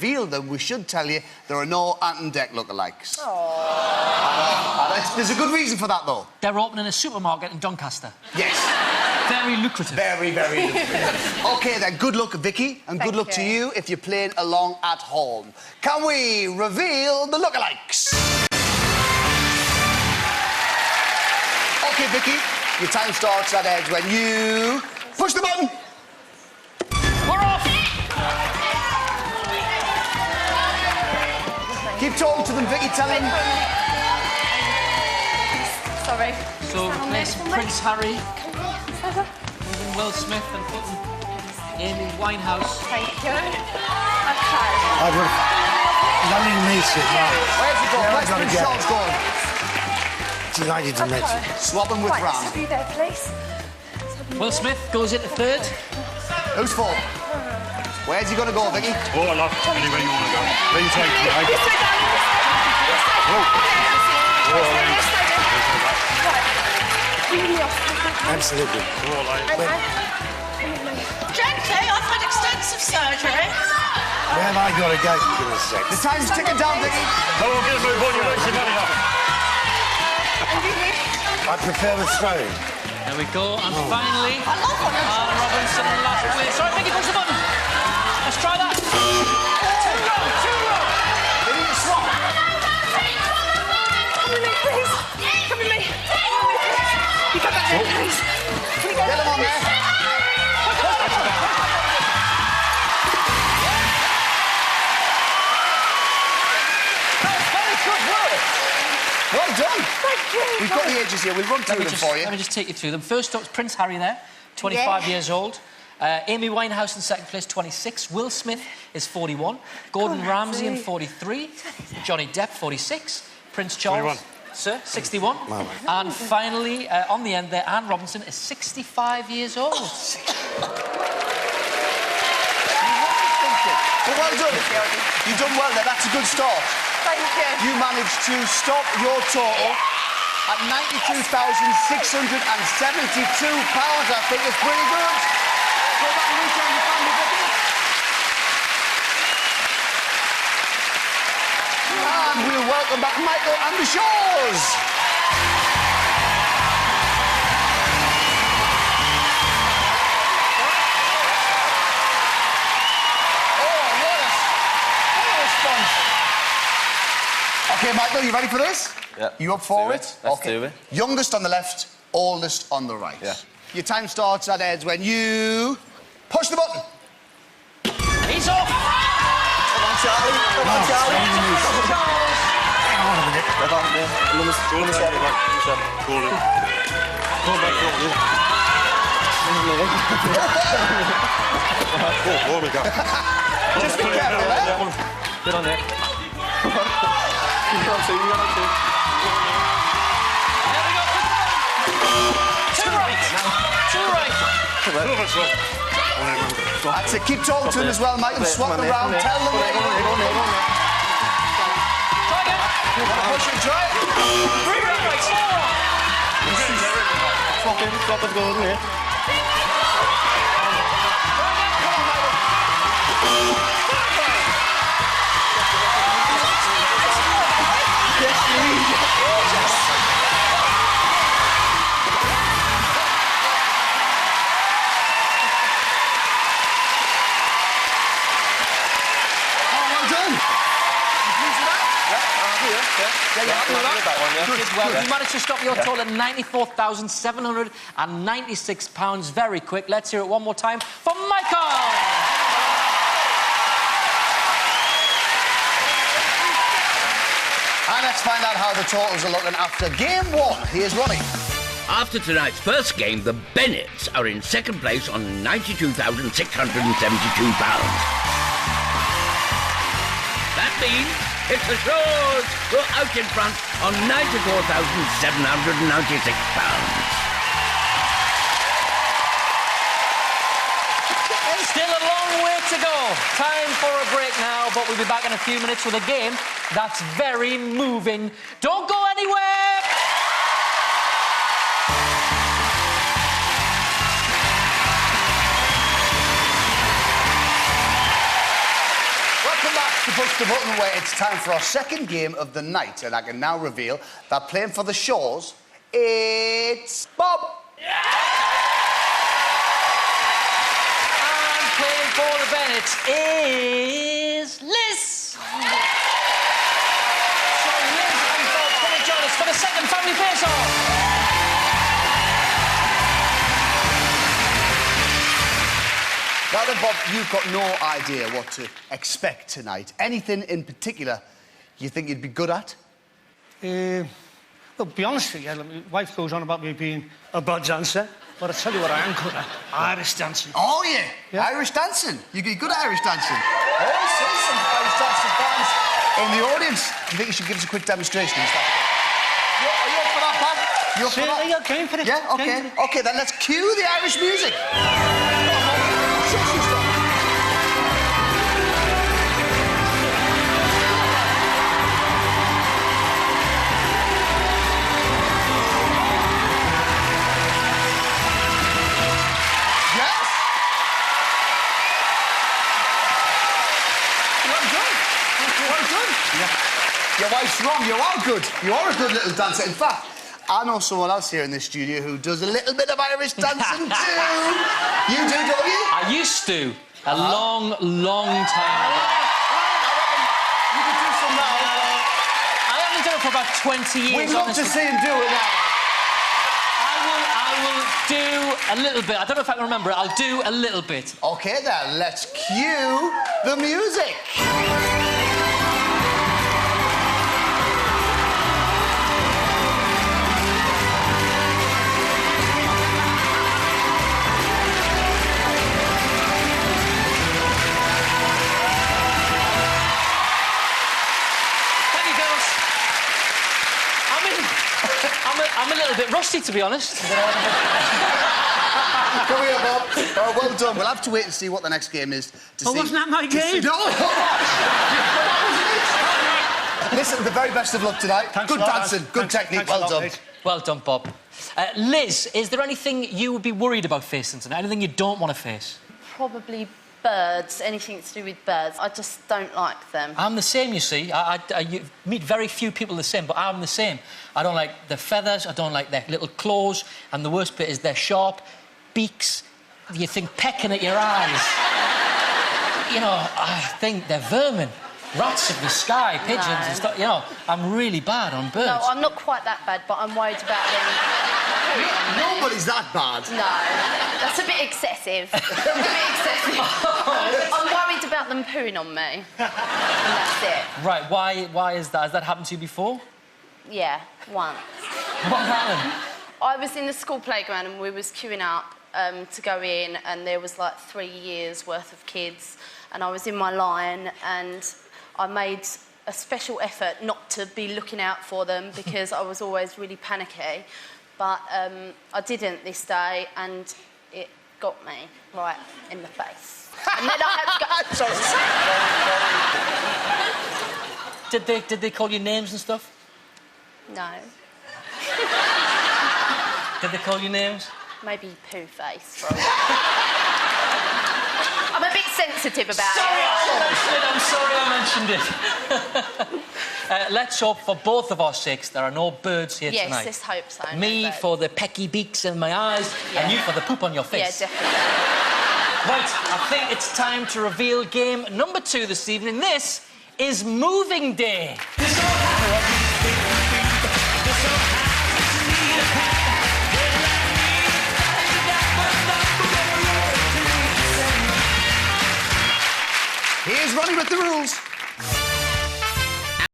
reveal them, we should tell you there are no Ant and Dec lookalikes. There's a good reason for that, though. They're opening a supermarket in Doncaster. Yes. Very lucrative. Very, very lucrative. OK, then, good luck, Vicky, and good luck to you if you're playing along at home. Can we reveal the lookalikes? OK, Vicky, your time starts at edge when you push the button. We're off! Keep talking to them, Vicky, tell them. Sorry. So, replace Prince Harry, moving Will Smith and putting Amy Winehouse. Thank you. I've tried. Lovely to meet you. Where's he gone? Where's Prince Charles gone? Delighted to meet you. Swap him with Right, Ram. stop you there, please. Will Smith goes into third. Who's for? Where's he going to go, Vicky? Oh, I love anywhere you want to go. Where you take me, eh? Absolutely. Gently, I've had extensive surgery. Where have I got to go, for goodness sake? The time's ticking down, Vicky. Come on, get a move on, you waste your money up. I prefer the throwing. There we go, and finally, Anna Robinson in last place. Sorry, Vicky, push the button. Let's try that. Two row. They need to swap. Come with me, please. Come with me. You come back here, please. Can we go? Get him on there. Very good work. Well done. Thank you. We've got the ages here. We'll run through them for you. Let me just take you through them. First up, Prince Harry there, 25 years old. Amy Winehouse in second place, 26. Will Smith is 41. Gordon Ramsay in 43. Johnny Depp, 46. Prince Charles, 41. Sir, 61. And finally, on the end there, Anne Robinson is 65 years old. Well, well done. You've done well there. That's a good start. Thank you. You managed to stop your total at £92,672. I think it's pretty good. Go back and rejoin your family, Vicky. And we'll welcome back Michael and the Shaws. OK, Michael, you ready for this? Yeah. You up for it? Let's do it. Youngest on the left, oldest on the right. Yeah. Your time starts at Ed's when you push the button. He's off! Come on, Charlie. Come on, Charlie. Hang on a minute. Come on, man. Number 7. Call it. Call back, call it. Oh, we go. Just be careful, eh? Get on there. There we go. Two right. That's it. Keep talking to him as well, Michael. Swap them around. Tell them where you're going. Try again. Push and try it. Three right. Swap him, go in here. Well, you managed to stop your total at £94,796. Very quick. Let's hear it one more time for Michael. And let's find out how the totals are looking after game one. Here's Ronnie. After tonight's first game, the Bennetts are in second place on £92,672. That means it's the Shaws who are out in front on £94,796. Still a long way to go. Time for a break now, but we'll be back in a few minutes with a game that's very moving. Don't go anywhere! Welcome back. That's to push the button where it's time for our second game of the night, and I can now reveal that playing for the Shores, it's Bob. And playing for the Bennetts is Liz. So Liz and Bob, come and join us for the second family face-off. Now then, Bob, you've got no idea what to expect tonight. Anything in particular you think you'd be good at? Well, to be honest with you, my wife goes on about me being a bad dancer, but I tell you what I am good at, Irish dancing. Oh, yeah. Irish dancing. You're good at Irish dancing. Oh, I see some Irish dancing fans in the audience. Do you think you should give us a quick demonstration? Are you up for that, Bob? You up for that? Yeah, game for it. Yeah, OK. OK, then let's cue the Irish music. Your wife's wrong. You are good. You are a good little dancer. In fact, I know someone else here in this studio who does a little bit of Irish dancing too. You do, don't you? I used to. A long, long time ago. You can do some now. I haven't done it for about 20 years. We'd love to see him do it now. I will do a little bit. I don't know if I can remember it. I'll do a little bit. OK, then, let's cue the music. I'm a little bit rusty, to be honest. Come here, Bob. Oh, well done. We'll have to wait and see what the next game is to see... wasn't that my game? No, Listen, the very best of luck tonight. Thanks good a lot, dancing, man. good technique, well done. Mate. Well done, Bob. Liz, is there anything you would be worried about facing tonight? Anything you don't want to face? Probably birds, anything to do with birds. I just don't like them. I'm the same, you see. You meet very few people the same, but I'm the same. I don't like their feathers, I don't like their little claws, and the worst bit is their sharp beaks. You think pecking at your eyes. You know, I think they're vermin. Rats of the sky, pigeons and stuff. You know, I'm really bad on birds. No, I'm not quite that bad, but I'm worried about them. Nobody's that bad. No, that's a bit excessive. I'm worried about them pooing on me. And that's it. Right, why is that? Has that happened to you before? Yeah, once. What happened? I was in the school playground and we was queuing up to go in, and there was like 3 years worth of kids, and I was in my line and I made a special effort not to be looking out for them because I was always really panicky. But I didn't this day, and it got me right in the face. And then I had to go... Sorry. Did they call you names and stuff? No. Did they call you names? Maybe poo face. I'm a bit sensitive about it. I'm sorry I mentioned it. Let's hope for both of our sakes there are no birds here tonight. Yes, let's hope so. Me no for the pecky beaks in my eyes, and you for the poop on your face. Yeah, definitely. Right, I think it's time to reveal game number 2 this evening. This is Moving Day. Here's Ronnie with the rules.